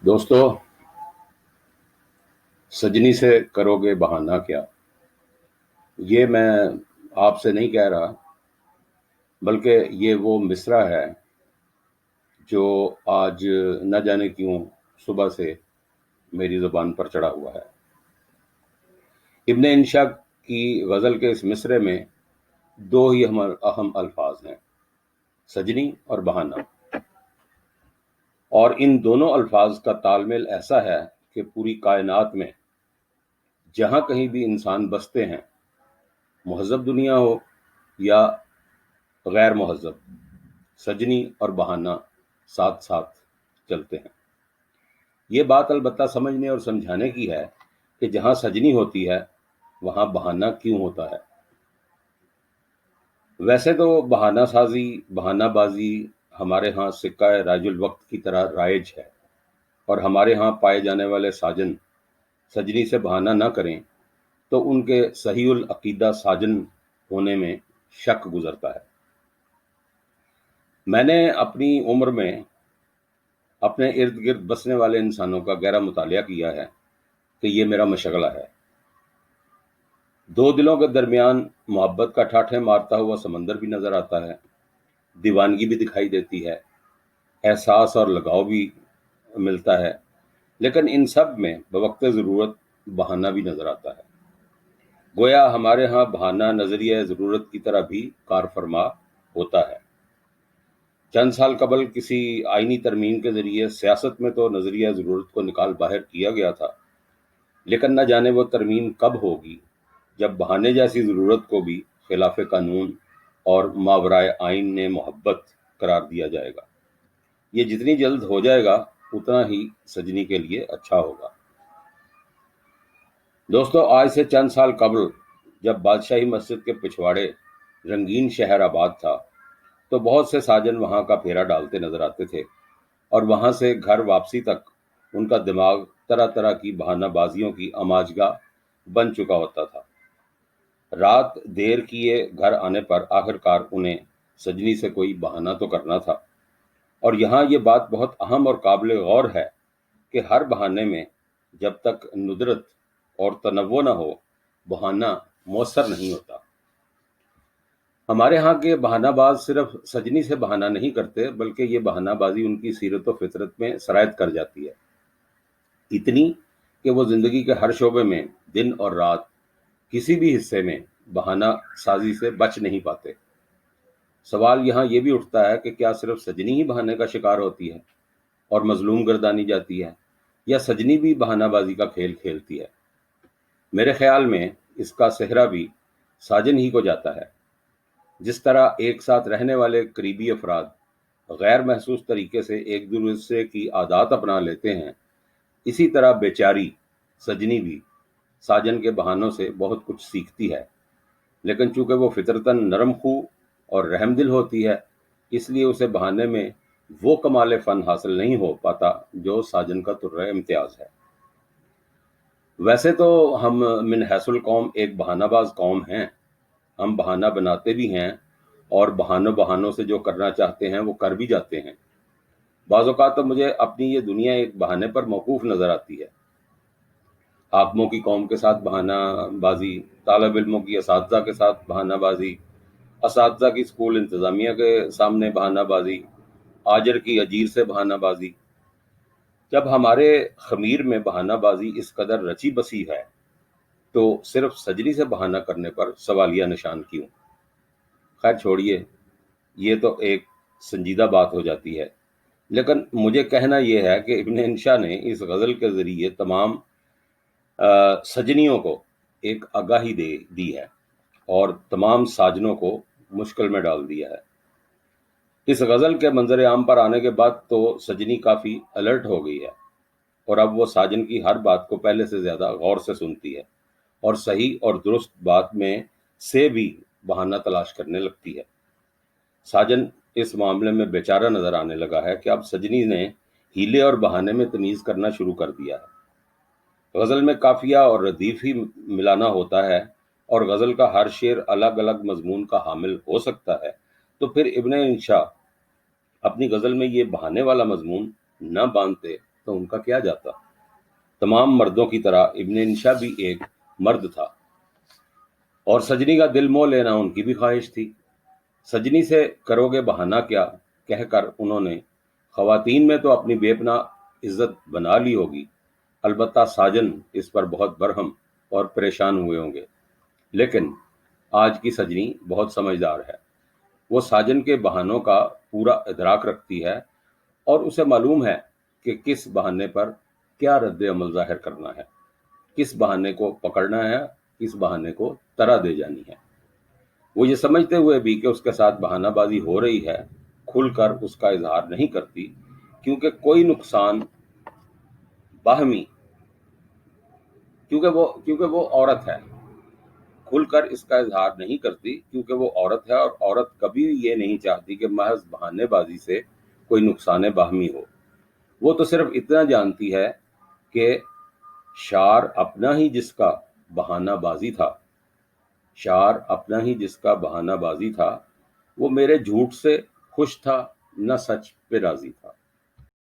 دوستو، سجنی سے کرو گے بہانہ کیا؟ یہ میں آپ سے نہیں کہہ رہا، بلکہ یہ وہ مصرع ہے جو آج نہ جانے کیوں صبح سے میری زبان پر چڑھا ہوا ہے۔ ابن انشا کی غزل کے اس مصرع میں دو ہی اہم الفاظ ہیں: سجنی اور بہانہ، اور ان دونوں الفاظ کا تال میل ایسا ہے کہ پوری کائنات میں جہاں کہیں بھی انسان بستے ہیں، مہذب دنیا ہو یا غیر مہذب، سجنی اور بہانہ ساتھ ساتھ چلتے ہیں۔ یہ بات البتہ سمجھنے اور سمجھانے کی ہے کہ جہاں سجنی ہوتی ہے وہاں بہانہ کیوں ہوتا ہے۔ ویسے تو بہانہ سازی، بہانہ بازی ہمارے ہاں سکہ راج الوقت کی طرح رائج ہے، اور ہمارے ہاں پائے جانے والے ساجن سجنی سے بہانہ نہ کریں تو ان کے صحیح العقیدہ ساجن ہونے میں شک گزرتا ہے۔ میں نے اپنی عمر میں اپنے ارد گرد بسنے والے انسانوں کا گہرا مطالعہ کیا ہے کہ یہ میرا مشغلہ ہے۔ دو دلوں کے درمیان محبت کا ٹھاٹھے مارتا ہوا سمندر بھی نظر آتا ہے، دیوانگی بھی دکھائی دیتی ہے، احساس اور لگاؤ بھی ملتا ہے، لیکن ان سب میں بوقت ضرورت بہانہ بھی نظر آتا ہے۔ گویا ہمارے ہاں بہانہ نظریہ ضرورت کی طرح بھی کار فرما ہوتا ہے۔ چند سال قبل کسی آئینی ترمیم کے ذریعے سیاست میں تو نظریہ ضرورت کو نکال باہر کیا گیا تھا، لیکن نہ جانے وہ ترمیم کب ہوگی جب بہانے جیسی ضرورت کو بھی خلاف قانون اور ماورائے آئین نے محبت قرار دیا جائے گا۔ یہ جتنی جلد ہو جائے گا اتنا ہی سجنی کے لیے اچھا ہوگا۔ دوستو، آج سے چند سال قبل جب بادشاہی مسجد کے پچھواڑے رنگین شہر آباد تھا تو بہت سے ساجن وہاں کا پھیرا ڈالتے نظر آتے تھے، اور وہاں سے گھر واپسی تک ان کا دماغ طرح طرح کی بہانہ بازیوں کی آماجگاہ بن چکا ہوتا تھا۔ رات دیر کیے گھر آنے پر آخرکار انہیں سجنی سے کوئی بہانہ تو کرنا تھا، اور یہاں یہ بات بہت اہم اور قابل غور ہے کہ ہر بہانے میں جب تک ندرت اور تنوع نہ ہو بہانہ مؤثر نہیں ہوتا۔ ہمارے ہاں کے بہانہ باز صرف سجنی سے بہانہ نہیں کرتے، بلکہ یہ بہانہ بازی ان کی سیرت و فطرت میں سرایت کر جاتی ہے، اتنی کہ وہ زندگی کے ہر شعبے میں دن اور رات کسی بھی حصے میں بہانہ سازی سے بچ نہیں پاتے۔ سوال یہاں یہ بھی اٹھتا ہے کہ کیا صرف سجنی ہی بہانے کا شکار ہوتی ہے اور مظلوم گردانی جاتی ہے، یا سجنی بھی بہانہ بازی کا کھیل کھیلتی ہے؟ میرے خیال میں اس کا صحرا بھی ساجن ہی کو جاتا ہے۔ جس طرح ایک ساتھ رہنے والے قریبی افراد غیر محسوس طریقے سے ایک دوسرے کی عادات اپنا لیتے ہیں، اسی طرح بیچاری سجنی بھی ساجن کے بہانوں سے بہت کچھ سیکھتی ہے، لیکن چونکہ وہ فطرتاً نرم خو اور رحم دل ہوتی ہے، اس لیے اسے بہانے میں وہ کمال فن حاصل نہیں ہو پاتا جو ساجن کا ترہ امتیاز ہے۔ ویسے تو ہم من حیث القوم ایک بہانہ باز قوم ہیں، ہم بہانہ بناتے بھی ہیں، اور بہانوں سے جو کرنا چاہتے ہیں وہ کر بھی جاتے ہیں۔ بعض اوقات تو مجھے اپنی یہ دنیا ایک بہانے پر موقوف نظر آتی ہے۔ حاکموں کی قوم کے ساتھ بہانہ بازی، طالب علموں کی اساتذہ کے ساتھ بہانہ بازی، اساتذہ کی اسکول انتظامیہ کے سامنے بہانہ بازی، آجر کی اجیر سے بہانہ بازی۔ جب ہمارے خمیر میں بہانہ بازی اس قدر رچی بسی ہے تو صرف سجنی سے بہانہ کرنے پر سوالیہ نشان کیوں؟ خیر چھوڑیے، یہ تو ایک سنجیدہ بات ہو جاتی ہے، لیکن مجھے کہنا یہ ہے کہ ابن انشا نے اس غزل کے ذریعے تمام سجنیوں کو ایک آگاہی دی ہے، اور تمام ساجنوں کو مشکل میں ڈال دیا ہے۔ اس غزل کے منظر عام پر آنے کے بعد تو سجنی کافی الرٹ ہو گئی ہے، اور اب وہ ساجن کی ہر بات کو پہلے سے زیادہ غور سے سنتی ہے، اور صحیح اور درست بات میں سے بھی بہانہ تلاش کرنے لگتی ہے۔ ساجن اس معاملے میں بیچارہ نظر آنے لگا ہے کہ اب سجنی نے ہیلے اور بہانے میں تمیز کرنا شروع کر دیا ہے۔ غزل میں قافیہ اور ردیف ہی ملانا ہوتا ہے، اور غزل کا ہر شعر الگ الگ مضمون کا حامل ہو سکتا ہے، تو پھر ابن انشا اپنی غزل میں یہ بہانے والا مضمون نہ باندھتے تو ان کا کیا جاتا؟ تمام مردوں کی طرح ابن انشا بھی ایک مرد تھا، اور سجنی کا دل موہ لینا ان کی بھی خواہش تھی۔ سجنی سے کرو گے بہانہ کیا کہہ کر انہوں نے خواتین میں تو اپنی بے پناہ عزت بنا لی ہوگی، البتہ ساجن اس پر بہت برہم اور پریشان ہوئے ہوں گے۔ لیکن آج کی سجنی بہت سمجھدار ہے، وہ ساجن کے بہانوں کا پورا ادراک رکھتی ہے، اور اسے معلوم ہے کہ کس بہانے پر کیا رد عمل ظاہر کرنا ہے، کس بہانے کو پکڑنا ہے، کس بہانے کو طرح دے جانی ہے۔ وہ یہ سمجھتے ہوئے بھی کہ اس کے ساتھ بہانہ بازی ہو رہی ہے، کھل کر اس کا اظہار نہیں کرتی، کیونکہ کوئی نقصان باہمی کیونکہ وہ عورت ہے، کھل کر اس کا اظہار نہیں کرتی کیونکہ وہ عورت ہے، اور عورت کبھی یہ نہیں چاہتی کہ محض بہانے بازی سے کوئی نقصان باہمی ہو۔ وہ تو صرف اتنا جانتی ہے کہ شعر اپنا ہی جس کا بہانہ بازی تھا، شعر اپنا ہی جس کا بہانہ بازی تھا، وہ میرے جھوٹ سے خوش تھا، نہ سچ پہ راضی تھا۔